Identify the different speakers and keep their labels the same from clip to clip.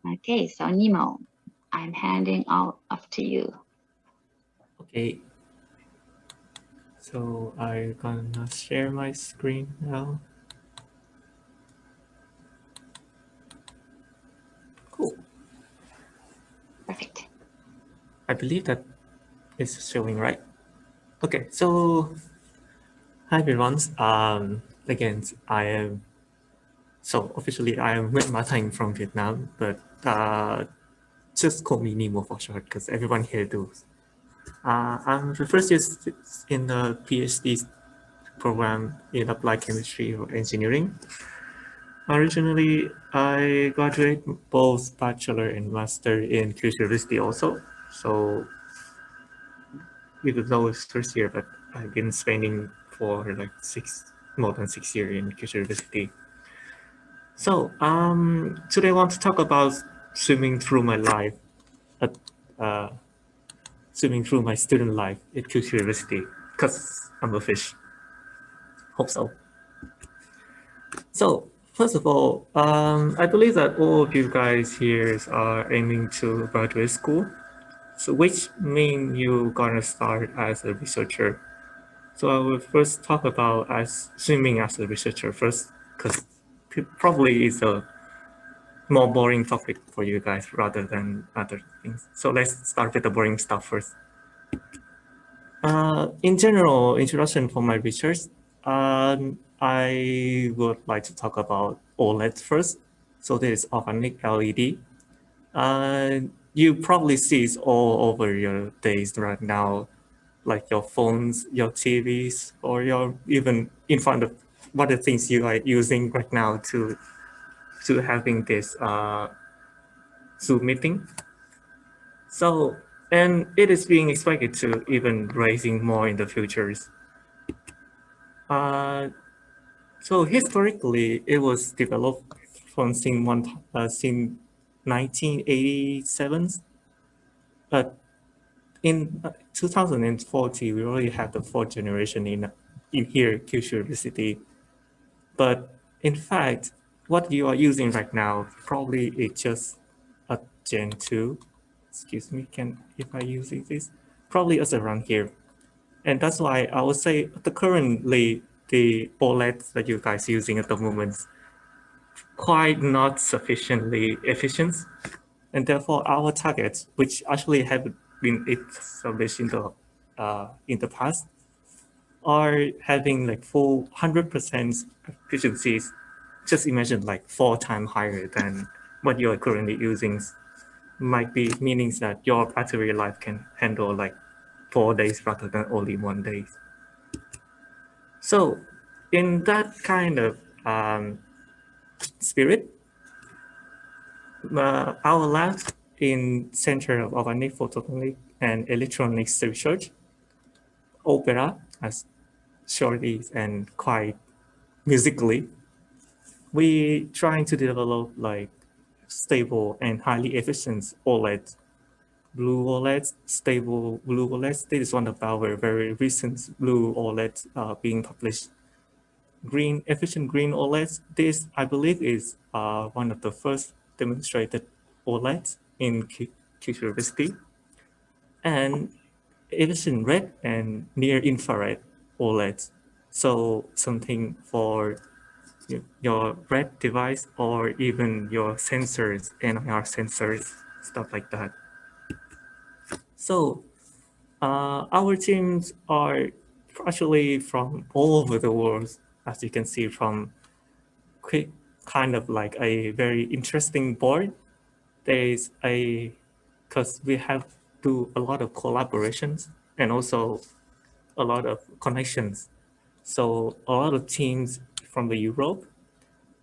Speaker 1: Okay, so Nemo, I'm handing off to you.
Speaker 2: Okay, so I'm gonna share my screen now. Cool.
Speaker 1: Perfect.
Speaker 2: I believe that is showing right. Okay, so hi everyone. Again, I am officially I am Nguyễn Ma Thành from Vietnam, but just call me Nemo for short because everyone here does. I'm the first year in the PhD program in applied chemistry or engineering. Originally, I graduated both bachelor and master in Kyushu University also. So even though it's first year, but I've been spending for like more than 6 years in Kyushu University. So today I want to talk about swimming through my life, at, uh, swimming through my student life at Kyushu University, because I'm a fish. Hope so. So first of all, I believe that all of you guys here are aiming to graduate school. So which mean you gonna start as a researcher. So I will first talk about as swimming as a researcher first, because probably is a more boring topic for you guys rather than other things. So let's start with the boring stuff first. In general, introduction for my research, I would like to talk about OLED first. So this is organic LED. You probably see it all over your days right now, like your phones, your TVs, or your even in front of what the things you are using right now to having this Zoom meeting. So, and it is being expected to even rising more in the futures. Uh, so historically, it was developed from since 1987, but in 2040, we already have the fourth generation in here, Kyushu University. But in fact, what you are using right now probably is just a Gen 2. Excuse me, if I use this? Probably is around here. And that's why I would say currently the OLEDs that you guys using at the moment quite not sufficiently efficient. And therefore our targets, which actually have been established in the past, are having like full 100% efficiencies. Just imagine like 4 times higher than what you are currently using. Might be meaning that your battery life can handle like 4 days rather than only 1 day. So in that kind of spirit, our lab in Center of Organic Photonic and Electronics Research, Opera, as shortly and quite musically, we trying to develop like stable and highly efficient OLED, blue OLED, stable blue OLED. This is one of our very recent blue OLED being published. Efficient green OLED. This, I believe, is one of the first demonstrated OLED in Kyushu University. And efficient red and near infrared OLED. So something for your red device or even your sensors, NIR sensors, stuff like that. So our teams are actually from all over the world, as you can see from quick kind of like a very interesting board. There's because we have do a lot of collaborations and also a lot of connections. So a lot of teams from the Europe,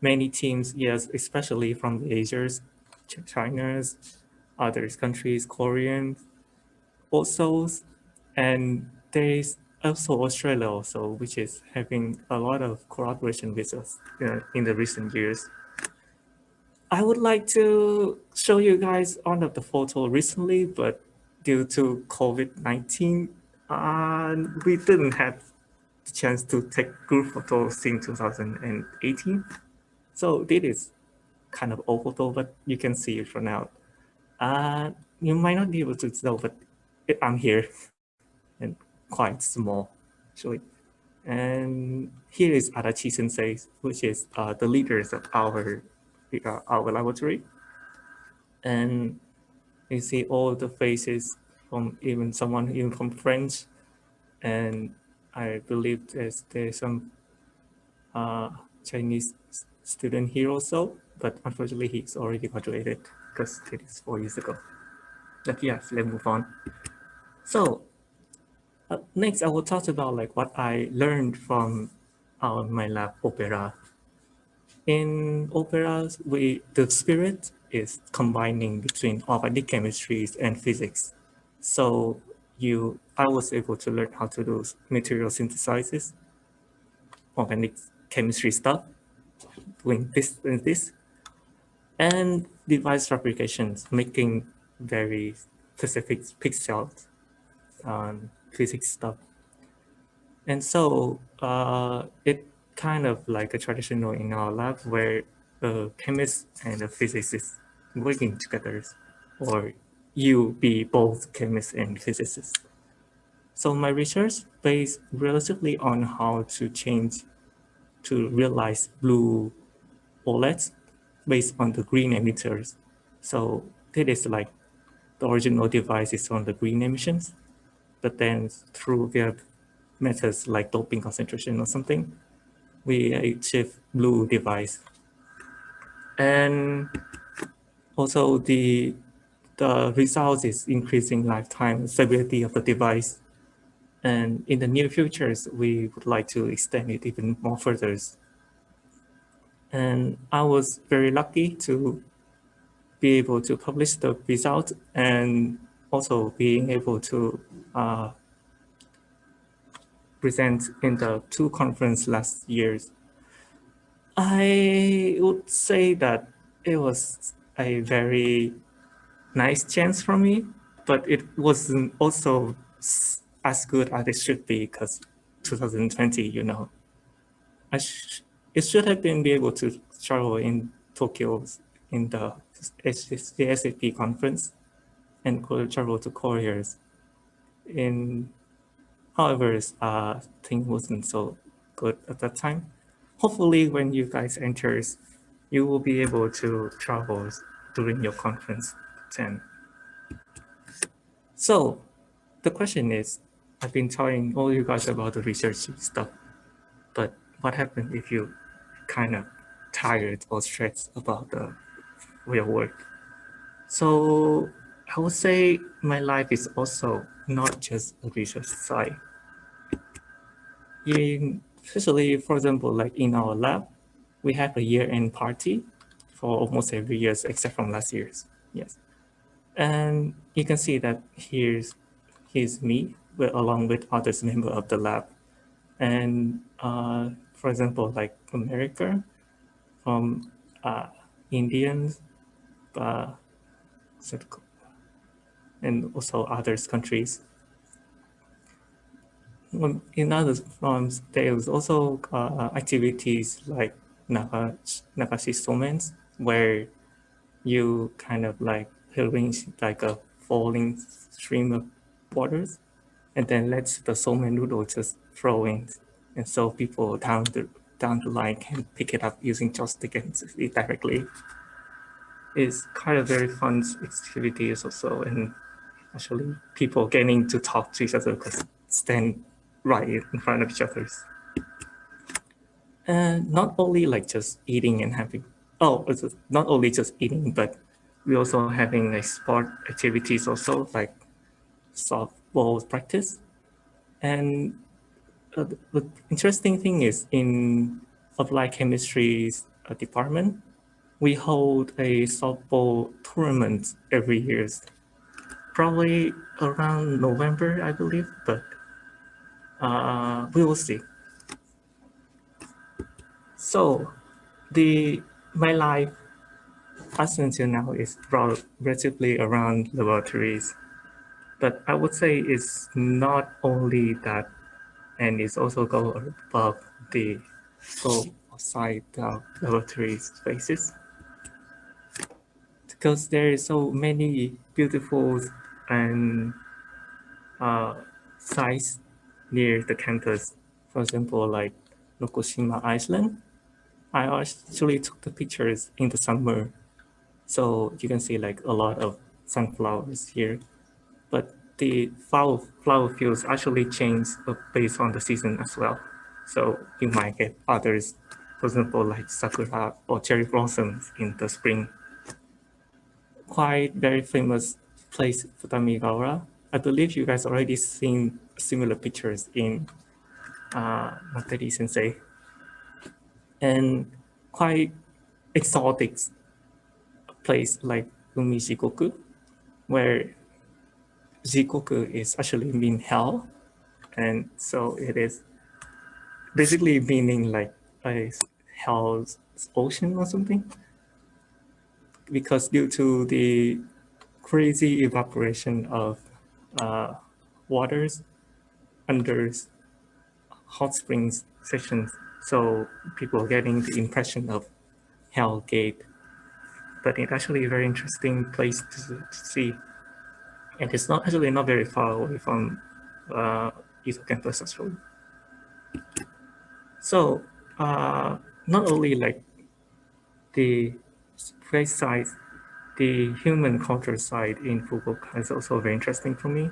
Speaker 2: many teams, yes, especially from the Asians, China's, other countries, Korean, also, and there's also Australia also, which is having a lot of collaboration with us in the recent years. I would like to show you guys one of the photo recently, but due to COVID-19, we didn't have the chance to take group photos in 2018. So this is kind of old photo, but you can see it for now. You might not be able to tell, but I'm here and quite small, actually. And here is Adachi Sensei, which is the leaders of our laboratory. And you see all the faces from even from French, and I believe there's some Chinese student here also, but unfortunately he's already graduated because it is 4 years ago. But yes, let's move on. So next I will talk about like what I learned from my lab opera. In operas, the spirit is combining between organic chemistries and physics. So I was able to learn how to do material synthesizes, organic chemistry stuff, doing this and this, and device fabrications, making very specific pixels physics stuff. And so it kind of like a traditional in our lab where a chemist and a physicist working together, or you be both chemist and physicist. So my research based relatively on how to realize blue OLEDs based on the green emitters. So that is like the original device is on the green emissions, but then through their methods like doping concentration or something, we achieve blue device. And also the result is increasing lifetime stability of the device. And in the near futures, we would like to extend it even more further. And I was very lucky to be able to publish the result and also being able to present in the two conference last years. I would say that it was a very nice chance for me, but it wasn't also as good as it should be because 2020, it should have been be able to travel in Tokyo in the SAP conference and travel to Korea's. However, thing wasn't so good at that time. Hopefully, when you guys enters, you will be able to travel during your conference then. So the question is, I've been telling all you guys about the research stuff, but what happens if you kind of tired or stressed about the real work? So I would say my life is also not just a research side. Especially, for example, like in our lab, we have a year-end party for almost every year except from last year's. Yes. And you can see that here's me along with others members of the lab. And for example, like America, from Indians, and also other countries. In other forms, there is also activities like Nakashi Somens, where you kind of like arrange like a falling stream of waters and then let the somen noodle just flow in. And so people down the line can pick it up using joystick and eat directly. It's kind of very fun activities also, and actually people getting to talk to each other because stand right in front of each other. And not only like just eating and having, it's not only just eating, but we also having like sport activities also like softball practice. And the interesting thing is in applied chemistry department, we hold a softball tournament every year, probably around November, I believe, but we will see. So my life up until now is relatively around laboratories, but I would say it's not only that, and it's also go above the go outside the laboratory spaces. because there is so many beautiful and sites near the campus. For example, like Nokoshima Island. I actually took the pictures in the summer, so you can see like a lot of sunflowers here. But the flower fields actually change based on the season as well. So you might get others, for example, like sakura or cherry blossoms in the spring. Quite very famous place, Futamigawa. I believe you guys already seen similar pictures in Materi Sensei. And quite exotic place like Umi-Shikoku, where Shikoku is actually mean hell. And so it is basically meaning like a hell's ocean or something. Because due to the crazy evaporation of waters under hot springs sections, so people are getting the impression of Hell Gate. But it's actually a very interesting place to see. And it's not actually not very far away from Ito campus actually. So not only like the place side, the human culture side in Fukuoka is also very interesting for me.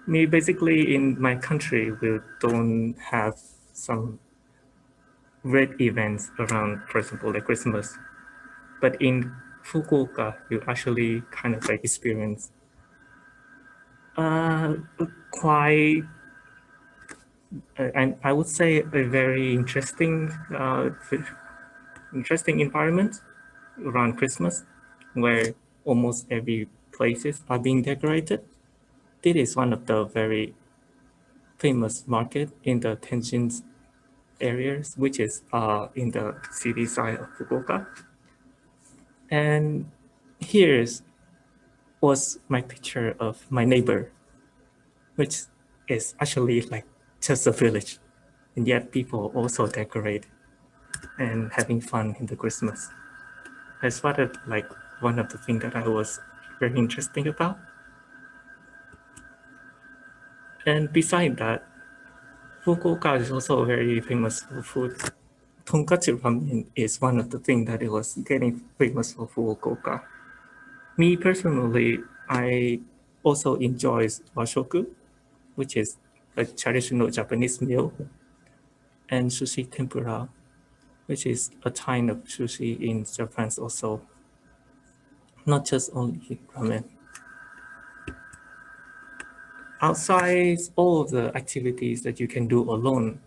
Speaker 2: Me basically in my country we don't have some great events around, for example, like Christmas. But in Fukuoka, you actually kind of like experience uh, quite, and I would say a very interesting environment around Christmas, where almost every places are being decorated. This is one of the very famous market in the Tenjin areas, which is in the city side of Fukuoka. And here's was my picture of my neighbor, which is actually like just a village. And yet people also decorate and having fun in the Christmas. I spotted like one of the things that I was very interesting about. And beside that, Fukuoka is also very famous for food. Tonkatsu ramen is one of the things that it was getting famous for Fukuoka. Me personally, I also enjoy washoku, which is a traditional Japanese meal, and sushi tempura, which is a kind of sushi in Japan also, not just only ramen. Outside all of the activities that you can do alone,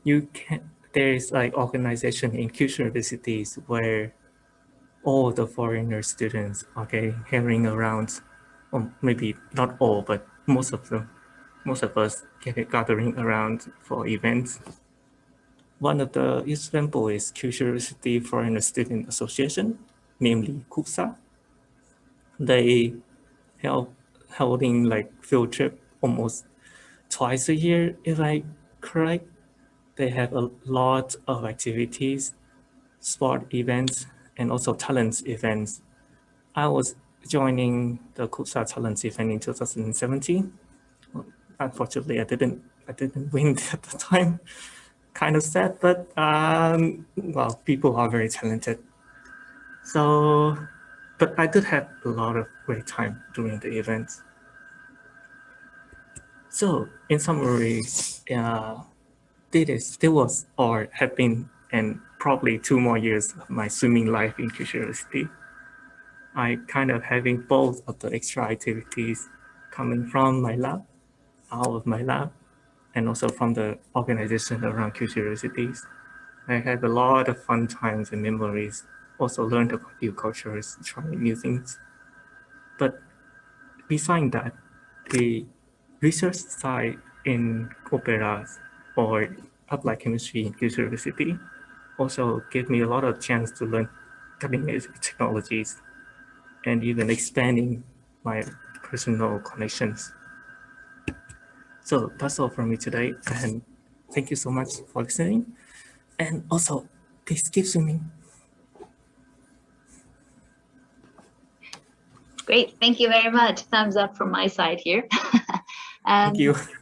Speaker 2: there is like organization in Kyushu universities where all the foreigner students are hanging around, or maybe not all, but most of them, most of us get gathering around for events. One of the example is Kyushu University Foreigner Student Association, namely KUSA. They holding like field trip almost twice a year, if I correct. They have a lot of activities, sport events, and also talents events. I was joining the KUSA talents event in 2017. Unfortunately, I didn't win at the time. Kind of sad, but well, people are very talented. So, but I did have a lot of great time during the events. So, in summary, there was or have been, and probably 2 more years of my swimming life in Kyushu University. I kind of having both of the extra activities coming from my lab, out of my lab, and also from the organization around Kyushu Universities. I had a lot of fun times and memories. Also learned about new cultures, trying new things. But beside that, the research side in Coperas or applied chemistry in Kyushu University also gave me a lot of chance to learn cutting-edge technologies and even expanding my personal connections. So that's all from me today, and thank you so much for listening. And also, please keep swimming.
Speaker 1: Great. Thank you very much. Thumbs up from my side here.
Speaker 2: Thank you.